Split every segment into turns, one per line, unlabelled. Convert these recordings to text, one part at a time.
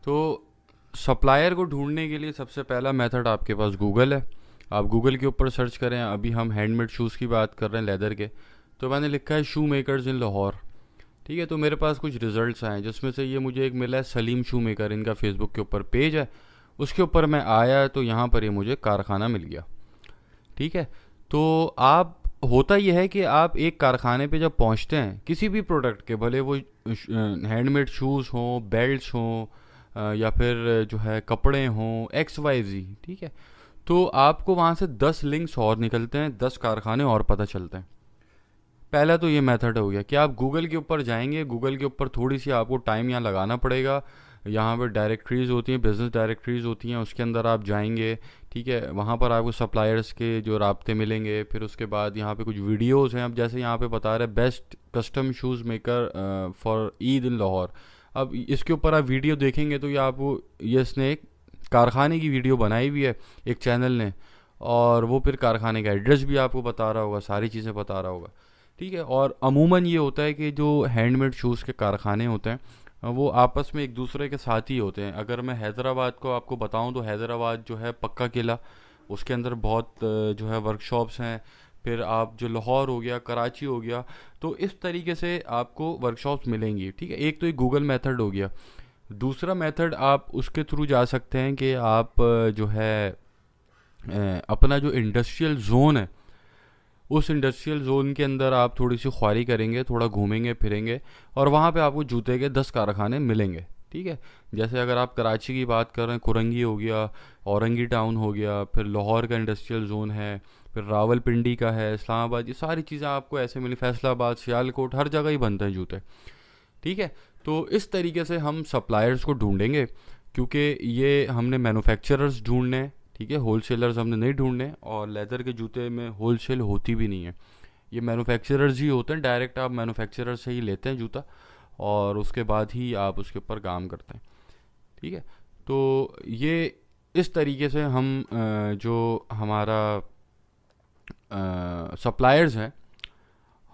तो सप्लायर को ढूंढने के लिए सबसे पहला मेथड आपके पास गूगल है। आप गूगल के ऊपर सर्च करें, अभी हम हैंडमेड शूज़ की बात कर रहे हैं लेदर के, तो मैंने लिखा है शू मेकर्स इन लाहौर। ठीक है, तो मेरे पास कुछ रिजल्ट्स आए जिसमें से ये मुझे एक मिला है सलीम शू मेकर, इनका फेसबुक के ऊपर पेज है। उसके ऊपर मैं आया तो यहाँ पर ये मुझे कारखाना मिल गया। ठीक है, तो आप होता यह है कि आप एक कारखाने पे जब पहुंचते हैं किसी भी प्रोडक्ट के, भले वो हैंडमेड शूज़ हों, बेल्ट्स हों, या फिर जो है कपड़े हों, एक्स वाई जी, ठीक है, तो आपको वहाँ से 10 लिंक्स और निकलते हैं, 10 कारखाने और पता चलते हैं। पहला तो ये मेथड हो गया कि आप गूगल के ऊपर जाएंगे, गूगल के ऊपर थोड़ी सी आपको टाइम यहाँ लगाना पड़ेगा। यहाँ पर डायरेक्टरीज होती हैं, बिजनेस डायरेक्टरीज होती हैं, उसके अंदर आप जाएंगे। ठीक है, वहाँ पर आपको सप्लायर्स के जो राब्ते मिलेंगे। फिर उसके बाद यहाँ पे कुछ वीडियोस हैं, अब जैसे यहाँ पे बता रहे best custom shoes maker for Eid in Lahore. अब इसके ऊपर आप वीडियो देखेंगे तो ये इसने एक कारखाने की वीडियो बनाई हुई है एक चैनल ने, और वो फिर कारखाने का एड्रेस भी आपको बता रहा होगा, सारी चीज़ें बता रहा होगा। ठीक है, और अमूमन ये होता है कि जो हैंडमेड शूज़ के कारखाने होते हैं वो आपस में एक दूसरे के साथ ही होते हैं। अगर मैं हैदराबाद को आपको बताऊं तो हैदराबाद जो है पक्का किला, उसके अंदर बहुत जो है वर्कशॉप्स हैं। फिर आप जो लाहौर हो गया, कराची हो गया, तो इस तरीके से आपको वर्कशॉप्स मिलेंगी। ठीक है, एक तो ये गूगल मेथड हो गया। दूसरा मेथड आप उसके थ्रू जा सकते हैं कि आप जो है अपना जो इंडस्ट्रियल जोन है, उस इंडस्ट्रियल जोन के अंदर आप थोड़ी सी ख्वारी करेंगे, थोड़ा घूमेंगे फिरेंगे, और वहाँ पे आपको जूते के 10 कारखाने मिलेंगे। ठीक है, जैसे अगर आप कराची की बात कर रहे हैं, कुरंगी हो गया, औरंगी टाउन हो गया, फिर लाहौर का इंडस्ट्रियल जोन है, फिर रावलपिंडी का है, इस्लामाबाद, ये सारी चीज़ें आपको ऐसे मिली, फैसलाबाद, सियालकोट, हर जगह ही बनते हैं जूते। ठीक है, तो इस तरीके से हम सप्लायर्स को ढूंढेंगे, क्योंकि ये हमने मैन्युफैक्चरर्स ढूंढने हैं। ठीक है, होलसेलर्स हमने नहीं ढूंढने, और लेदर के जूते में होलसेल होती भी नहीं है, ये मैन्युफैक्चरर्स ही होते हैं। डायरेक्ट आप मैन्युफैक्चरर से ही लेते हैं जूता, और उसके बाद ही आप उसके ऊपर काम करते हैं। ठीक है, तो ये इस तरीके से हम जो हमारा सप्लायर्स हैं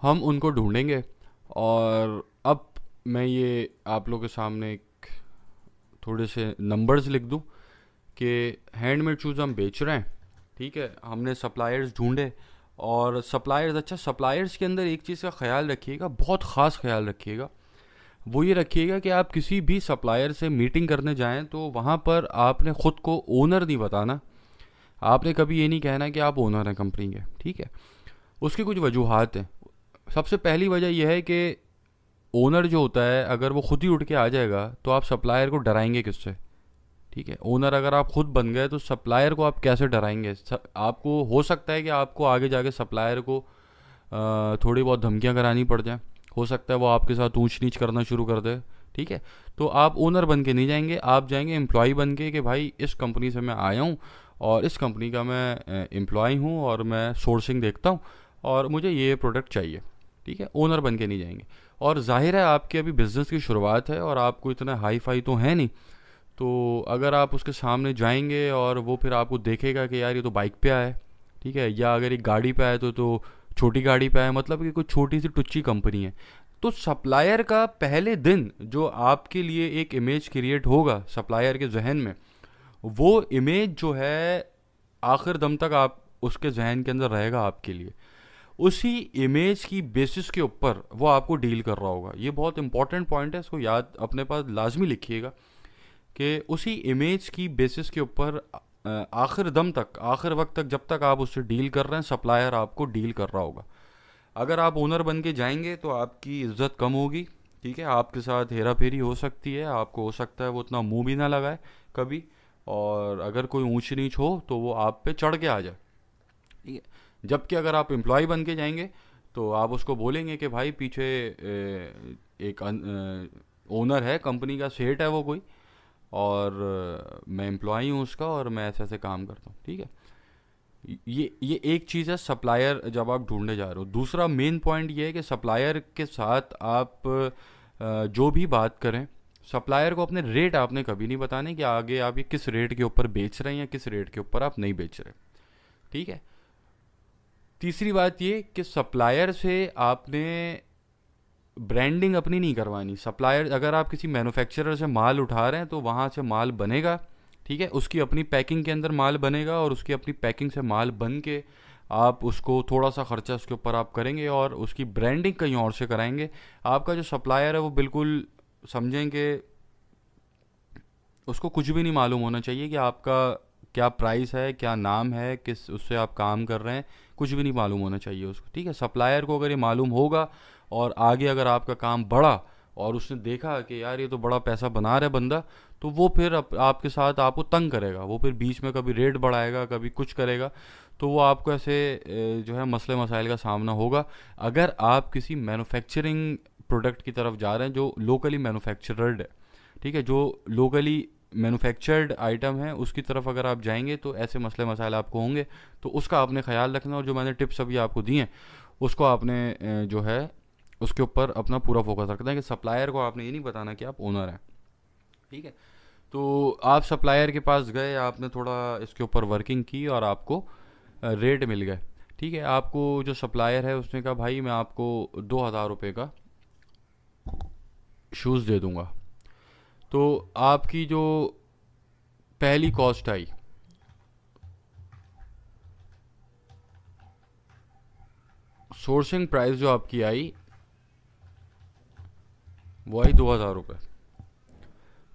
हम उनको ढूंढेंगे। और अब मैं ये आप लोगों के सामने एक थोड़े से नंबर्स लिख दूं कि हैंडमेड शूज़ हम बेच रहे हैं। ठीक है, हमने सप्लायर्स ढूंढे, और सप्लायर्स, अच्छा सप्लायर्स के अंदर एक चीज़ का ख्याल रखिएगा, बहुत ख़ास ख्याल रखिएगा। वो ये रखिएगा कि आप किसी भी सप्लायर से मीटिंग करने जाएं तो वहाँ पर आपने ख़ुद को ओनर नहीं बताना। आपने कभी ये नहीं कहना कि आप ओनर हैं कंपनी के। ठीक है, उसकी कुछ वजूहात हैं। सबसे पहली वजह यह है कि ओनर जो होता है अगर वो खुद ही उठ के आ जाएगा तो आप सप्लायर को डराएंगे किससे। ठीक है, ओनर अगर आप खुद बन गए तो सप्लायर को आप कैसे डराएंगे। आपको हो सकता है कि आपको आगे जाके सप्लायर को थोड़ी बहुत धमकियां करानी पड़ जाए, हो सकता है वो आपके साथ ऊंच नीच करना शुरू कर दे। ठीक है, तो आप ओनर बन के नहीं जाएंगे, आप जाएंगे एम्प्लॉय बन के कि भाई इस कंपनी से मैं आया हूँ, और इस कंपनी का मैं एम्प्लॉय हूँ, और मैं सोर्सिंग देखता हूँ, और मुझे ये प्रोडक्ट चाहिए। ठीक है, ओनर बन के नहीं जाएंगे। और जाहिर है आपकी अभी बिज़नेस की शुरुआत है और आपको इतना हाई फाई तो है नहीं, तो अगर आप उसके सामने जाएंगे और वो फिर आपको देखेगा कि यार ये तो बाइक पे आया है, ठीक है, या अगर एक गाड़ी पे आया तो छोटी गाड़ी पे आया, मतलब कि कुछ छोटी सी टुच्ची कंपनी है, तो सप्लायर का पहले दिन जो आपके लिए एक इमेज क्रिएट होगा सप्लायर के जहन में, वो इमेज जो है आखिर दम तक आप उसके जहन के अंदर रहेगा आपके लिए। उसी इमेज की बेसिस के ऊपर वो आपको डील कर रहा होगा। ये बहुत इंपॉर्टेंट पॉइंट है, इसको याद अपने पास लाजमी लिखिएगा कि उसी इमेज की बेसिस के ऊपर आखिर दम तक, आखिर वक्त तक, जब तक आप उससे डील कर रहे हैं, सप्लायर आपको डील कर रहा होगा। अगर आप ओनर बन के जाएंगे तो आपकी इज्जत कम होगी। ठीक है, आपके साथ हेरा फेरी हो सकती है, आपको हो सकता है वो उतना मुंह भी ना लगाए कभी, और अगर कोई ऊंच नीच हो तो वो आप पे चढ़ के आ जाए। ठीक है, जबकि अगर आप एम्प्लॉय बन के जाएंगे तो आप उसको बोलेंगे कि भाई पीछे एक ओनर है, कंपनी का सेठ है वो कोई, और मैं एम्प्लॉई हूँ उसका, और मैं ऐसे ऐसे काम करता हूँ। ठीक है, ये एक चीज़ है सप्लायर जब आप ढूंढने जा रहे हो। दूसरा मेन पॉइंट ये है कि सप्लायर के साथ आप जो भी बात करें, सप्लायर को अपने रेट आपने कभी नहीं बताने कि आगे आप ये किस रेट के ऊपर बेच रहे हैं या किस रेट के ऊपर आप नहीं बेच रहे। ठीक है, तीसरी बात ये कि सप्लायर से आपने ब्रांडिंग अपनी नहीं करवानी। सप्लायर, अगर आप किसी मैन्युफैक्चरर से माल उठा रहे हैं तो वहाँ से माल बनेगा, ठीक है, उसकी अपनी पैकिंग के अंदर माल बनेगा और उसकी अपनी पैकिंग से माल बन के आप उसको थोड़ा सा खर्चा उसके ऊपर आप करेंगे और उसकी ब्रांडिंग कहीं और से कराएंगे। आपका जो सप्लायर है वो बिल्कुल समझेंगे, उसको कुछ भी नहीं मालूम होना चाहिए कि आपका क्या प्राइस है, क्या नाम है, किस उससे आप काम कर रहे हैं, कुछ भी नहीं मालूम होना चाहिए उसको, ठीक है। सप्लायर को अगर ये मालूम होगा और आगे अगर आपका काम बढ़ा और उसने देखा कि यार ये तो बड़ा पैसा बना रहा है बंदा, तो वो फिर आपके साथ आपको तंग करेगा, वो फिर बीच में कभी रेट बढ़ाएगा, कभी कुछ करेगा, तो वो आपको ऐसे जो है मसले मसाइल का सामना होगा। अगर आप किसी मैन्युफैक्चरिंग प्रोडक्ट की तरफ जा रहे हैं जो लोकली मैन्युफैक्चरर्ड है, ठीक है, जो लोकली मैन्युफैक्चर्ड आइटम है, उसकी तरफ अगर आप जाएंगे तो ऐसे मसले मसाइल आपको होंगे, तो उसका आपने ख्याल रखना। और जो मैंने टिप्स अभी आपको दिए हैं उसको आपने जो है उसके ऊपर अपना पूरा फोकस रखना है कि सप्लायर को आपने ये नहीं बताना कि आप ओनर हैं, ठीक है। तो आप सप्लायर के पास गए, आपने थोड़ा इसके ऊपर वर्किंग की और आपको रेट मिल गए, ठीक है। आपको जो सप्लायर है उसने कहा भाई मैं आपको 2,000 रुपये का शूज़ दे दूंगा। तो आपकी जो पहली कॉस्ट आई, सोर्सिंग प्राइस जो आपकी आई वो आई 2,000 रुपये,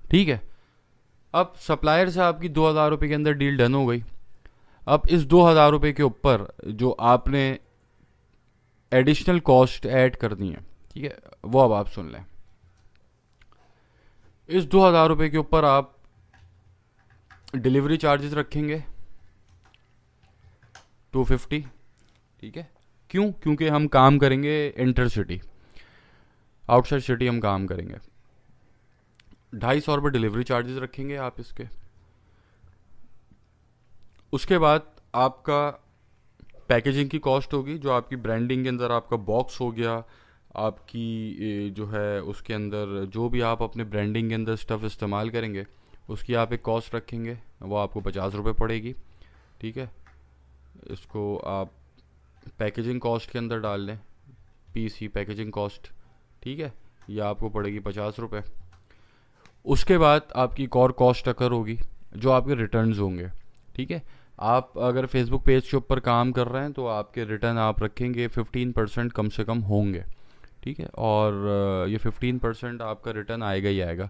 ठीक है। अब सप्लायर से आपकी 2,000 रुपये के अंदर डील डन हो गई। अब इस 2,000 रुपये के ऊपर जो आपने एडिशनल कॉस्ट ऐड करनी है, ठीक है, वो अब आप सुन लें। इस 2,000 रुपये के ऊपर आप डिलीवरी चार्जेस रखेंगे 250, ठीक है। क्यों? क्योंकि हम काम करेंगे इंटर सिटी, आउटसाइड सिटी हम काम करेंगे। 250 रुपये डिलीवरी चार्जेस रखेंगे आप इसके। उसके बाद आपका पैकेजिंग की कॉस्ट होगी, जो आपकी ब्रांडिंग के अंदर आपका बॉक्स हो गया, आपकी जो है उसके अंदर जो भी आप अपने ब्रांडिंग के अंदर स्टफ़ इस्तेमाल करेंगे उसकी आप एक कॉस्ट रखेंगे, वो आपको 50 रुपये पड़ेगी, ठीक है। इसको आप पैकेजिंग कॉस्ट के अंदर डाल लें, पीसी पैकेजिंग कॉस्ट, ठीक है, ये आपको पड़ेगी 50 रुपये। उसके बाद आपकी एक और कॉस्ट अकर होगी जो आपके रिटर्न्स होंगे, ठीक है। आप अगर फेसबुक पेज के ऊपर काम कर रहे हैं तो आपके रिटर्न आप रखेंगे 15% कम से कम होंगे, ठीक है। और ये 15% आपका रिटर्न आएगा ही आएगा।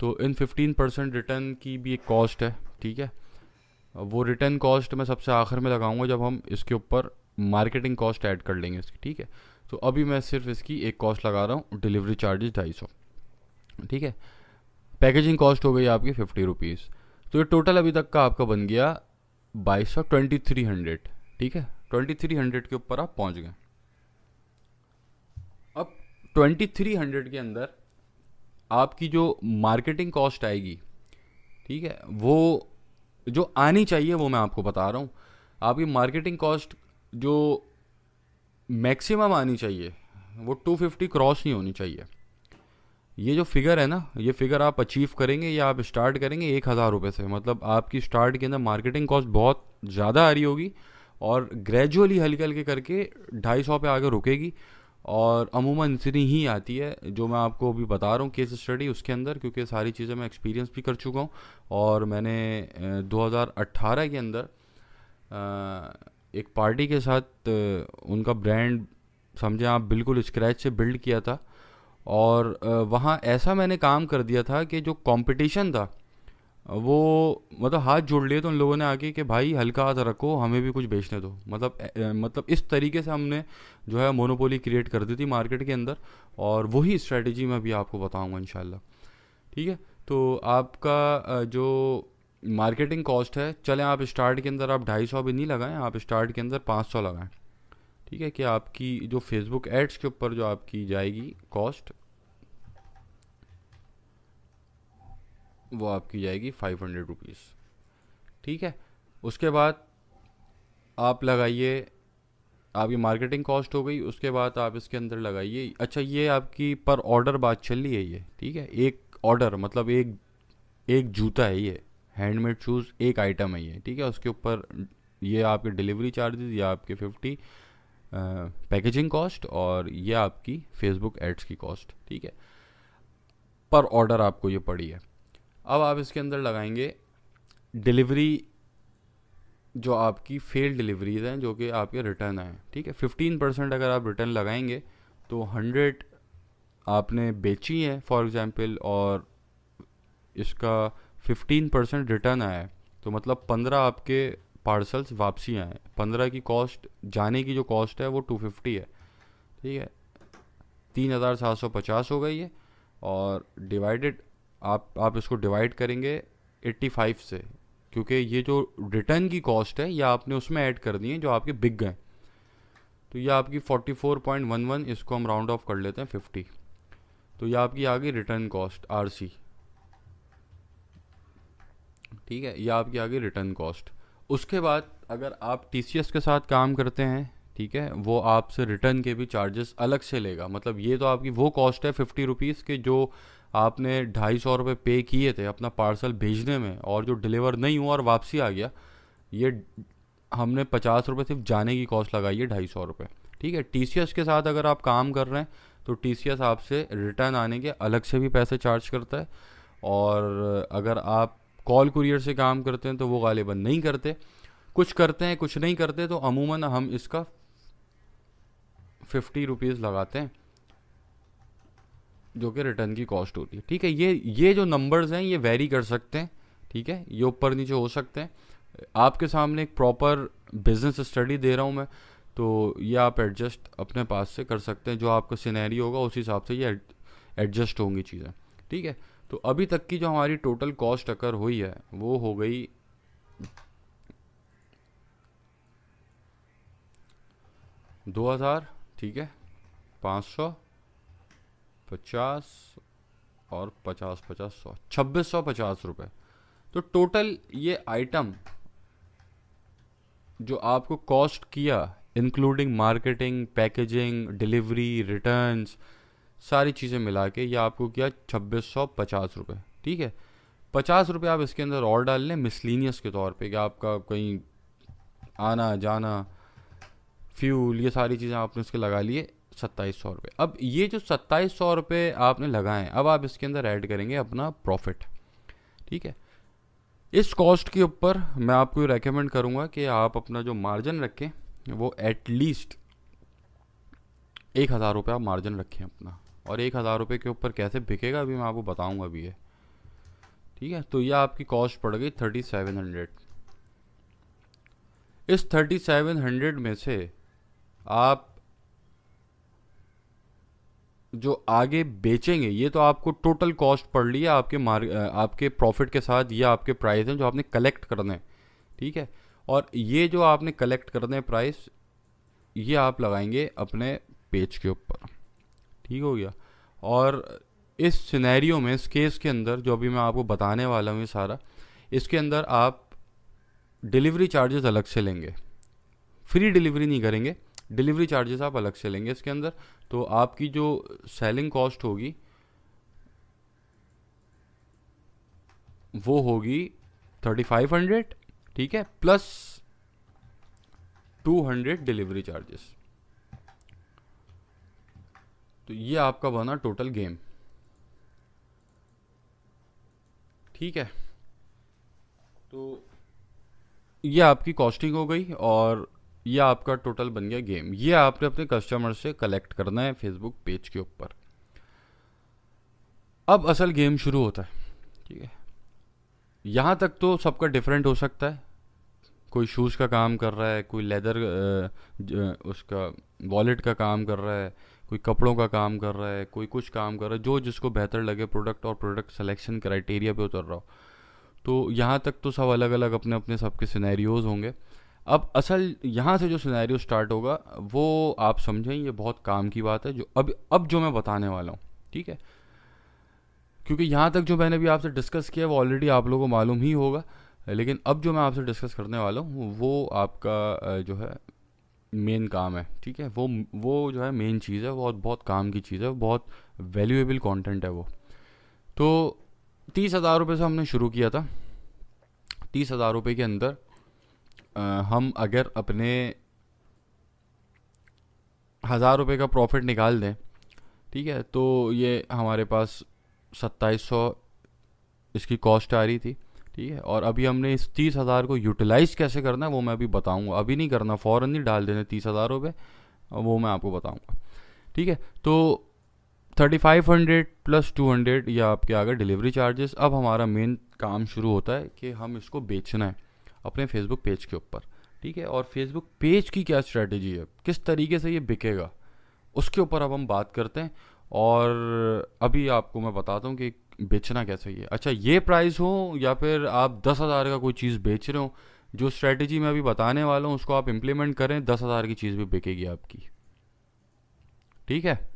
तो इन 15% रिटर्न की भी एक कॉस्ट है, ठीक है। वो रिटर्न कॉस्ट मैं सबसे आखिर में लगाऊंगा जब हम इसके ऊपर मार्केटिंग कॉस्ट ऐड कर लेंगे इसकी, ठीक है। तो अभी मैं सिर्फ इसकी एक कॉस्ट लगा रहा हूँ, डिलीवरी चार्जेस 250, ठीक है। पैकेजिंग कॉस्ट हो गई आपकी 50 रुपीज़। तो ये टोटल अभी तक का आपका बन गया 2200, ठीक है। 2300 के ऊपर आप पहुंच गए। अब 2300 के अंदर आपकी जो मार्केटिंग कॉस्ट आएगी, ठीक है, वो जो आनी चाहिए वो मैं आपको बता रहा हूँ। आपकी मार्केटिंग कॉस्ट जो मैक्सिमम आनी चाहिए वो 250 क्रॉस नहीं होनी चाहिए। ये जो फिगर है ना, ये फिगर आप अचीव करेंगे या आप स्टार्ट करेंगे 1,000 रुपये से, मतलब आपकी स्टार्ट के अंदर मार्केटिंग कॉस्ट बहुत ज़्यादा आ रही होगी और ग्रेजुअली हल्के हल्के करके 250 पे आगे रुकेगी। और अमूमन इतनी ही आती है, जो मैं आपको अभी बता रहा हूँ केस स्टडी उसके अंदर, क्योंकि सारी चीज़ें मैं एक्सपीरियंस भी कर चुका हूँ। और मैंने 2018 के अंदर एक पार्टी के साथ उनका ब्रांड समझे आप बिल्कुल स्क्रैच से बिल्ड किया था। और वहाँ ऐसा मैंने काम कर दिया था कि जो कंपटीशन था वो मतलब हाथ जोड़ लिए तो उन लोगों ने आके कि भाई हल्का हाथ रखो, हमें भी कुछ बेचने दो। मतलब इस तरीके से हमने जो है मोनोपोली क्रिएट कर दी थी मार्केट के अंदर। और वही स्ट्रेटजी मैं भी आपको बताऊंगा इंशाल्लाह, ठीक है। तो आपका जो मार्केटिंग कॉस्ट है, चलें आप स्टार्ट के अंदर आप 250 भी नहीं लगाएं, आप स्टार्ट के अंदर 500 लगाएं, ठीक है। कि आपकी जो फेसबुक एड्स के ऊपर जो आपकी जाएगी कॉस्ट वो आपकी जाएगी 500 रुपीज़, ठीक है। उसके बाद आप लगाइए, आपकी मार्केटिंग कॉस्ट हो गई। उसके बाद आप इसके अंदर लगाइए, अच्छा ये आपकी पर ऑर्डर बात चल रही है ये, ठीक है। एक ऑर्डर मतलब एक एक जूता है ये, हैंडमेड शूज़ एक आइटम है ये, ठीक है। उसके ऊपर ये आपके डिलीवरी चार्जेस या आपके 50 पैकेजिंग कॉस्ट और ये आपकी फेसबुक एड्स की कॉस्ट, ठीक है। पर ऑर्डर आपको ये पड़ी है। अब आप इसके अंदर लगाएंगे डिलीवरी, जो आपकी फेल डिलीवरीज हैं, जो कि आपके रिटर्न आए, ठीक है। 15% अगर आप रिटर्न लगाएंगे तो 100 आपने बेची है फॉर एग्जांपल, और इसका 15% रिटर्न आया है, तो मतलब 15 आपके पार्सल्स वापसी आए। 15 की कॉस्ट, जाने की जो कॉस्ट है वो 250 है, ठीक है। 3750 हो गई है, और डिवाइडेड आप इसको डिवाइड करेंगे 85 से, क्योंकि ये जो रिटर्न की कॉस्ट है ये आपने उसमें ऐड कर दी है जो आपके बिक गए। तो ये आपकी 44.11, इसको हम राउंड ऑफ कर लेते हैं 50, तो ये आपकी आ गई रिटर्न कॉस्ट आरसी, ठीक है। ये आपकी आ गई रिटर्न कॉस्ट। उसके बाद अगर आप टीसीएस के साथ काम करते हैं, ठीक है, वो आपसे रिटर्न के भी चार्जेस अलग से लेगा। मतलब ये तो आपकी वो कॉस्ट है 50 रुपीज़ के, जो आपने 250 पे किए थे अपना पार्सल भेजने में, और जो डिलीवर नहीं हुआ और वापसी आ गया, ये हमने 50 सिर्फ जाने की कॉस्ट लगाई है, 250, ठीक है। टीसीएस के साथ अगर आप काम कर रहे हैं तो टीसीएस आपसे रिटर्न आने के अलग से भी पैसे चार्ज करता है, और अगर आप कॉल कुरियर से काम करते हैं तो वो गालिबन नहीं करते, कुछ करते हैं कुछ नहीं करते। तो अमूमन हम इसका 50 रुपीज़ लगाते हैं, जो कि रिटर्न की कॉस्ट होती है, ठीक है। ये जो नंबर्स हैं ये वेरी कर सकते हैं, ठीक है, ये ऊपर नीचे हो सकते हैं। आपके सामने एक प्रॉपर बिजनेस स्टडी दे रहा हूँ मैं, तो ये आप एडजस्ट अपने पास से कर सकते हैं। जो आपका सिनेरियो होगा उस हिसाब से ये एडजस्ट होंगी चीज़ें, ठीक है। तो अभी तक की जो हमारी टोटल कॉस्ट अकर हुई है वो हो गई 2000, ठीक है, 550 और 50-50 100, 2650 रुपये। तो टोटल ये आइटम जो आपको कॉस्ट किया, including marketing, packaging, delivery, returns, सारी चीज़ें मिला के ये आपको किया 2650 रुपये, ठीक है। 50 रुपये आप इसके अंदर और डाल लें मिसलीनियस के तौर पे, कि आपका कहीं आना जाना, फ्यूल, ये सारी चीज़ें आपने इसके लगा लिए 2700 रुपये। अब ये जो 2700 रुपये आपने लगाए, अब आप इसके अंदर ऐड करेंगे अपना प्रॉफिट, ठीक है। इस कॉस्ट के ऊपर मैं आपको रेकमेंड करूँगा कि आप अपना जो मार्जिन रखें वो एटलीस्ट 1000 रुपये आप मार्जिन रखें अपना, और 1000 रुपये के ऊपर कैसे बिकेगा अभी मैं आपको बताऊँगा अभी ये, ठीक है। तो यह आपकी कॉस्ट पड़ गई 3700। इस 3700 में से आप जो आगे बेचेंगे, ये तो आपको टोटल कॉस्ट पड़ रही है आपके प्रॉफिट के साथ। ये आपके प्राइस हैं जो आपने कलेक्ट करने हैं, ठीक है। और ये जो आपने कलेक्ट करने हैं प्राइस, ये आप लगाएंगे अपने पेज के ऊपर, ठीक हो गया। और इस सिनेरियो में, इस केस के अंदर जो अभी मैं आपको बताने वाला हूँ ये सारा, इसके अंदर आप डिलीवरी चार्जेस अलग से लेंगे, फ्री डिलीवरी नहीं करेंगे, डिलीवरी चार्जेस आप अलग से लेंगे इसके अंदर। तो आपकी जो सेलिंग कॉस्ट होगी वो होगी 3500, ठीक है, प्लस 200 डिलीवरी चार्जेस। तो ये आपका बना टोटल गेम, ठीक है। तो ये आपकी कॉस्टिंग हो गई, और ये आपका टोटल बन गया गेम। ये आपने अपने कस्टमर से कलेक्ट करना है फेसबुक पेज के ऊपर। अब असल गेम शुरू होता है, ठीक है। यहाँ तक तो सबका डिफरेंट हो सकता है, कोई शूज़ का काम कर रहा है, कोई लेदर उसका वॉलेट का काम कर रहा है, कोई कपड़ों का काम कर रहा है, कोई कुछ काम कर रहा है, जो जिसको बेहतर लगे प्रोडक्ट और प्रोडक्ट सिलेक्शन क्राइटेरिया पे उतर रहा हो। तो यहाँ तक तो सब अलग अलग अपने अपने सबके सिनेरियोज़ होंगे। अब असल यहाँ से जो सिनेरियो स्टार्ट होगा वो आप समझें, ये बहुत काम की बात है जो अब जो मैं बताने वाला हूँ, ठीक है। क्योंकि यहाँ तक जो मैंने भी आपसे डिस्कस किया वो ऑलरेडी आप लोगों को मालूम ही होगा, लेकिन अब जो मैं आपसे डिस्कस करने वाला हूँ वो आपका जो है मेन काम है, ठीक है। वो जो है मेन चीज़ है, वो बहुत काम की चीज़ है, बहुत वैल्यूएबल कंटेंट है वो। तो 30,000 रुपये से हमने शुरू किया था। 30,000 रुपये के अंदर हम अगर अपने 1000 रुपये का प्रॉफिट निकाल दें, ठीक है, तो ये हमारे पास 2700 इसकी कॉस्ट आ रही थी, ठीक है। और अभी हमने इस 30,000 को यूटिलाइज कैसे करना है वो मैं अभी बताऊंगा, अभी नहीं करना, फ़ौरन नहीं डाल देने 30,000 रुपये, वो मैं आपको बताऊंगा, ठीक है। तो 3500 प्लस 200 या आपके आ गए डिलीवरी चार्जेस। अब हमारा मेन काम शुरू होता है कि हम इसको बेचना है अपने फेसबुक पेज के ऊपर, ठीक है। और फेसबुक पेज की क्या स्ट्रेटजी है, किस तरीके से ये बिकेगा, उसके ऊपर अब हम बात करते हैं। और अभी आपको मैं बताता हूँ कि बेचना कैसे ही है। अच्छा, ये प्राइस हो या फिर आप 10,000 का कोई चीज़ बेच रहे हो, जो स्ट्रेटजी मैं अभी बताने वाला हूँ उसको आप इम्प्लीमेंट करें, 10,000 की चीज़ भी बिकेगी आपकी, ठीक है।